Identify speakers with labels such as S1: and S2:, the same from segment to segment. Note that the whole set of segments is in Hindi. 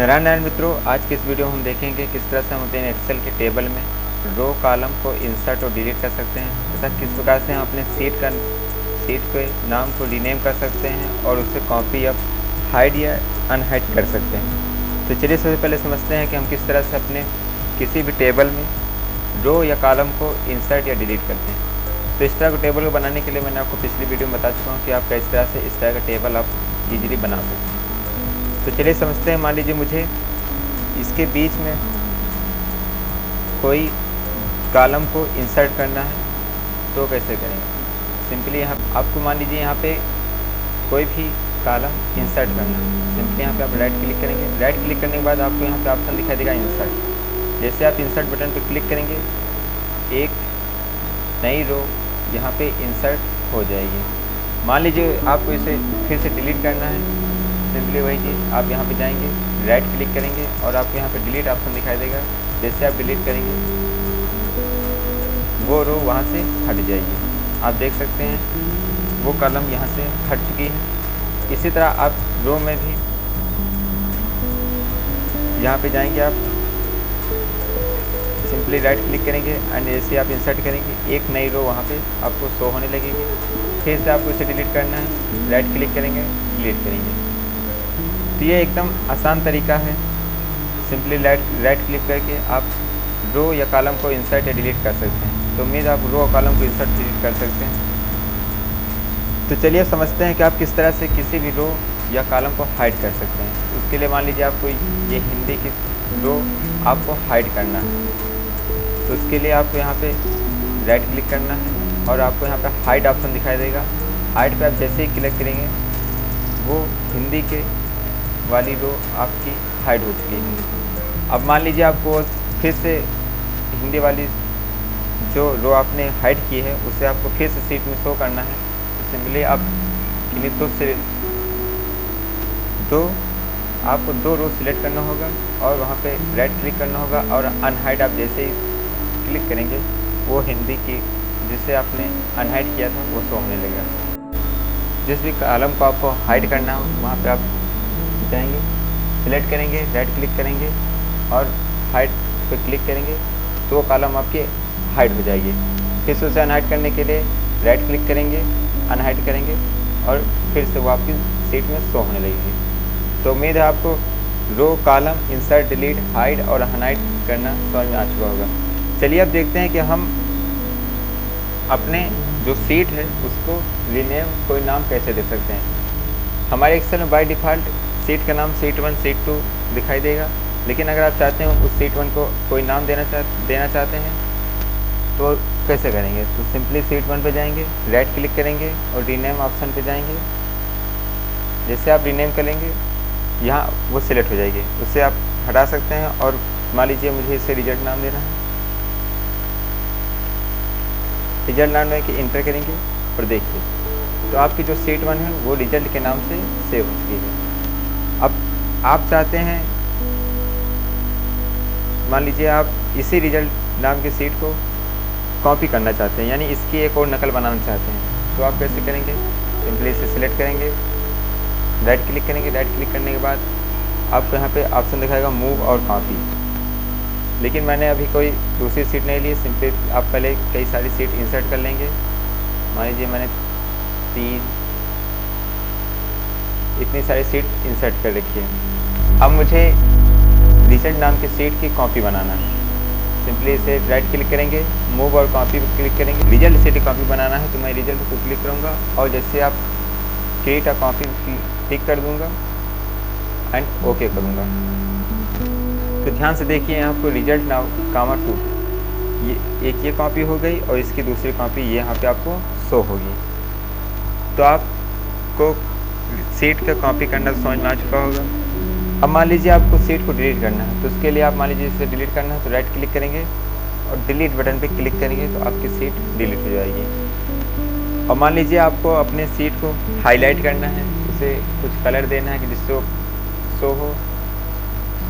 S1: नारायण नारायण मित्रों, आज के इस वीडियो में हम देखेंगे किस तरह से हम अपने एक्सेल के टेबल में रो कॉलम को इंसर्ट और डिलीट कर सकते हैं तथा किस प्रकार से हम अपने सीट के नाम को रीनेम कर सकते हैं और उसे कॉपी या हाइड या अनहाइड कर सकते हैं। तो चलिए सबसे पहले समझते हैं कि हम किस तरह से अपने किसी भी टेबल में रो या कॉलम को इंसर्ट या डिलीट करते हैं। तो इस तरह के टेबल को बनाने के लिए मैंने आपको पिछली वीडियो में बता चुका हूँ कि आप किस तरह से इस तरह का टेबल आप ईजिली बना सकते हैं। तो चलिए समझते हैं। मान लीजिए मुझे इसके बीच में कोई कॉलम को इंसर्ट करना है, तो कैसे करेंगे? सिंपली यहाँ आपको मान लीजिए यहाँ पे कोई भी कॉलम इंसर्ट करना है। सिंपली यहाँ पे आप राइट क्लिक करेंगे। राइट क्लिक करने के बाद आपको यहाँ पे ऑप्शन दिखाई देगा इंसर्ट। जैसे आप इंसर्ट बटन पे क्लिक करेंगे, एक नई रो यहाँ पे इंसर्ट हो जाएगी। मान लीजिए आपको इसे फिर से डिलीट करना है। सिंपली वही चीज़ आप यहाँ पे जाएंगे, राइट क्लिक करेंगे और आपको यहाँ पे डिलीट ऑप्शन दिखाई देगा। जैसे आप डिलीट करेंगे, वो रो वहाँ से हट जाएगी। आप देख सकते हैं वो कॉलम यहाँ से हट चुकी है। इसी तरह आप रो में भी यहाँ पे जाएंगे, आप सिंपली राइट क्लिक करेंगे एंड जैसे आप इंसर्ट करेंगे, एक नई रो वहाँ पे आपको शो होने लगेगी। फिर से आपको इसे डिलीट करना है, राइट क्लिक करेंगे, डिलीट करेंगे। तो ये एकदम आसान तरीका है। सिंपली राइट क्लिक करके आप रो या कॉलम को इंसर्ट या डिलीट कर सकते हैं। तो उम्मीद आप रो और कॉलम को इंसर्ट डिलीट कर सकते हैं। तो चलिए समझते हैं कि आप किस तरह से किसी भी रो या कॉलम को हाइड कर सकते हैं। उसके लिए मान लीजिए आपको ये हिंदी की रो आपको हाइड करना है, तो उसके लिए आपको यहाँ पे राइट क्लिक करना है और आपको यहाँ पे हाइड ऑप्शन दिखाई देगा। हाइड पे आप जैसे ही क्लिक करेंगे, वो हिंदी के वाली रो आपकी हाइड हो चुकी है। अब मान लीजिए आपको फिर से हिंदी वाली जो रो आपने हाइड की है उसे आपको फिर से सीट में शो करना है। तो सिंपली आप आपको दो रो सिलेक्ट करना होगा और वहाँ पे राइट क्लिक करना होगा और अनहाइड आप जैसे ही क्लिक करेंगे, वो हिंदी की जिसे आपने अनहाइड किया था वो शो होने लगेगा। जिस भी कॉलम को आपको हाइड करना हो वहाँ पे आप जाएंगे, सिलेक्ट करेंगे, राइट क्लिक करेंगे और हाइड पे क्लिक करेंगे, तो वो कॉलम आपके हाइड हो जाएगी। फिर से उसे अनहाइड करने के लिए राइट क्लिक करेंगे, अनहाइड करेंगे और फिर से वो आपकी सीट में शो होने लगेगी। तो उम्मीद है आपको रो, कॉलम, इंसर्ट, डिलीट, हाइड और अनहाइड करना समझ में आ चुका होगा। चलिए अब देखते हैं कि हम अपने जो सीट है उसको रीनेम कोई नाम कैसे दे सकते हैं। हमारे एक्सेल में बाय डिफ़ॉल्ट सीट का नाम सीट 1, सीट 2 दिखाई देगा, लेकिन अगर आप चाहते हैं उस सीट 1 को कोई नाम देना चाहते हैं तो कैसे करेंगे? तो सिंपली सीट 1 पे जाएंगे, राइट क्लिक करेंगे और रीनेम ऑप्शन पे जाएंगे। जैसे आप रीनेम करेंगे, यहाँ वो सिलेक्ट हो जाएगी, उससे आप हटा सकते हैं। और मान लीजिए मुझे इसे रिजल्ट नाम देना है। रिजल्ट नाम है कि इंटर करेंगे और देखिए तो आपकी जो सीट 1 है वो रिजल्ट के नाम से सेव हो चुकी है। अब आप चाहते हैं, मान लीजिए आप इसी रिजल्ट नाम की सीट को कॉपी करना चाहते हैं, यानी इसकी एक और नकल बनाना चाहते हैं, तो आप कैसे करेंगे? सिंपली इसे सिलेक्ट करेंगे, राइट क्लिक करेंगे। राइट क्लिक करने के बाद आपको यहाँ पे ऑप्शन दिखाएगा मूव और कॉपी, लेकिन मैंने अभी कोई दूसरी सीट नहीं ली। सिंपली आप पहले कई सारी सीट इंसर्ट कर लेंगे। मान लीजिए मैंने 3 इतनी सारी सीट इंसर्ट कर रखी है। अब मुझे रिजल्ट नाम की सीट की कॉपी बनाना है। सिंपली इसे राइट क्लिक करेंगे, मूव और कॉपी पर क्लिक करेंगे। रिजल्ट सीट की कॉपी बनाना है तो मैं रिजल्ट को क्लिक करूँगा और जैसे आप क्रिएट अ कॉपी क्लिक कर दूँगा एंड ओके करूँगा। तो ध्यान से देखिए, आपको रिजल्ट नाउ कामा 2 ये कॉपी हो गई और इसकी दूसरी कॉपी ये यहाँ पे आपको शो होगी। तो आपको सीट का कॉपी करना समझ में आ चुका होगा। अब मान लीजिए आपको सीट को डिलीट करना है, तो उसके लिए आप मान लीजिए इसे डिलीट करना है तो राइट क्लिक करेंगे और डिलीट बटन पे क्लिक करेंगे तो आपकी सीट डिलीट हो जाएगी। और मान लीजिए आपको अपने सीट को हाईलाइट करना है, उसे कुछ कलर देना है कि जिससे वो शो हो।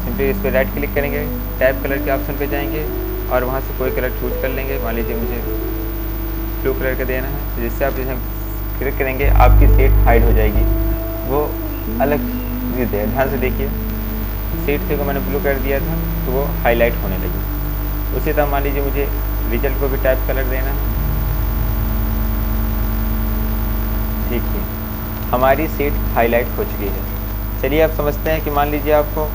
S1: सिंपली इस पर राइट क्लिक करेंगे, टाइप कलर के ऑप्शन पे जाएंगे और वहाँ से कोई कलर चूज कर लेंगे। मान लीजिए मुझे ब्लू कलर का देना है, तो जिससे आप इसे क्लिक करेंगे आपकी सीट हाइड हो जाएगी, वो अलग चीज़ है। ध्यान से देखिए, सीट थे को मैंने ब्लू कर दिया था तो वो हाईलाइट होने लगी। उसी तरह मान लीजिए मुझे रिजल्ट को भी टाइप कलर देना है। देखिए हमारी सीट हाईलाइट हो चुकी है। चलिए अब समझते हैं कि मान लीजिए आपको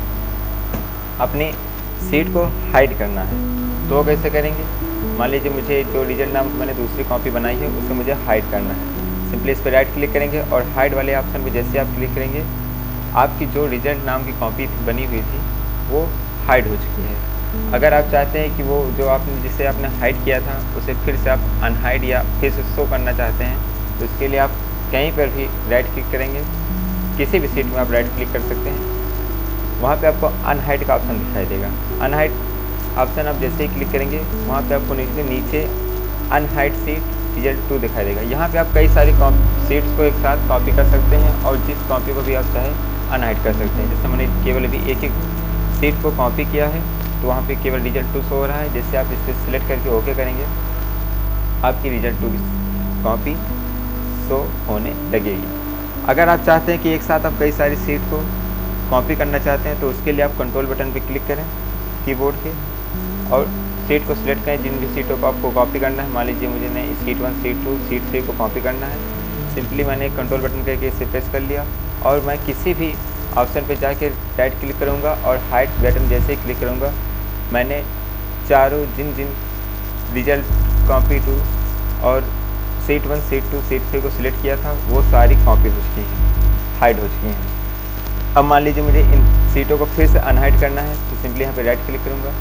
S1: अपनी सीट को हाइड करना है तो वो कैसे करेंगे। मान लीजिए मुझे जो रिजल्ट नाम की मैंने दूसरी कॉपी बनाई है उसे मुझे हाइड करना है। सिंपली इस पर राइट क्लिक करेंगे और हाइड वाले ऑप्शन पर जैसे आप क्लिक करेंगे आपकी जो रिजल्ट नाम की कॉपी बनी हुई थी वो हाइड हो चुकी है। अगर आप चाहते हैं कि वो जो आपने जिसे आपने हाइड किया था उसे फिर से आप अनहाइड या फिर से शो करना चाहते हैं तो इसके लिए आप कहीं पर भी राइट क्लिक करेंगे, किसी भी सीट में आप राइट क्लिक कर सकते हैं। वहाँ पे आपको अनहाइड का ऑप्शन दिखाई देगा। अनहाइड ऑप्शन आप जैसे ही क्लिक करेंगे वहाँ पे आपको नीचे अनहाइड सीट रिजल्ट 2 दिखाई देगा। यहाँ पे आप कई सारी सीट्स को एक साथ कॉपी कर सकते हैं और जिस कॉपी को भी आप चाहें अनहाइड कर सकते हैं। जैसे मैंने केवल अभी एक सीट को कॉपी किया है तो वहाँ पे केवल रिजल्ट 2 शो हो रहा है। जैसे आप इस पर सिलेक्ट करके ओके करेंगे आपकी रिजल्ट 2 की कॉपी शो होने लगेगी। अगर आप चाहते हैं कि एक साथ आप कई सारी सीट को कॉपी करना चाहते हैं तो उसके लिए आप कंट्रोल बटन पर क्लिक करें कीबोर्ड के और सीट को सिलेक्ट करें जिन भी सीटों को आपको कॉपी करना है। मान लीजिए मुझे नहीं सीट 1, सीट 2, सीट 3 को कॉपी करना है। सिंपली मैंने कंट्रोल बटन करके इसे प्रेस कर लिया और मैं किसी भी ऑप्शन पे जाके राइट क्लिक करूँगा और हाइड बटन जैसे ही क्लिक करूँगा मैंने चारों जिन रिजल्ट कॉपी 2 और सीट 1, सीट 2, सीट 3 को सिलेक्ट किया था वो सारी कॉपी हो चुकी हैं, हाइड हो चुकी हैं। अब मान लीजिए मुझे इन सीटों को फिर से अनहाइड करना है तो सिंपली यहाँ पे राइट क्लिक करूँगा।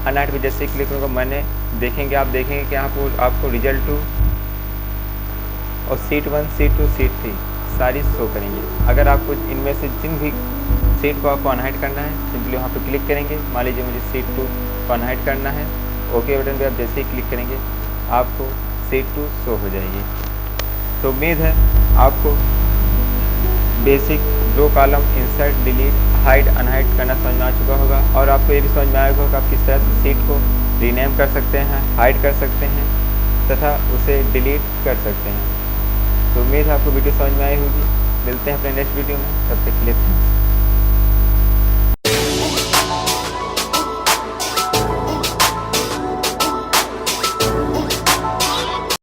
S1: अनहाइड पे जैसे ही क्लिक करूँगा आप देखेंगे कि यहाँ पर आपको रिजल्ट 2 और सीट 1, सीट 2, सीट 3 सारी शो करेंगे। अगर आपको इनमें से जिन भी सीट को आपको अनहाइड करना है सिंपली वहाँ पे क्लिक करेंगे। मान लीजिए मुझे सीट 2 को अनहाइड करना है, ओके बटन पे आप जैसे ही क्लिक करेंगे आपको सीट 2 शो हो जाएगी। तो उम्मीद है आपको basic row column insert, delete, hide, unhide करना समझ में आ चुका होगा और आपको ये भी समझ में आएगा कि आप किस तरह से सीट को रीनेम कर सकते हैं, हाइड कर सकते हैं तथा उसे डिलीट कर सकते हैं। तो उम्मीद है आपको वीडियो समझ में आई होगी। मिलते हैं अपने नेक्स्ट वीडियो में, तब तक के लिए।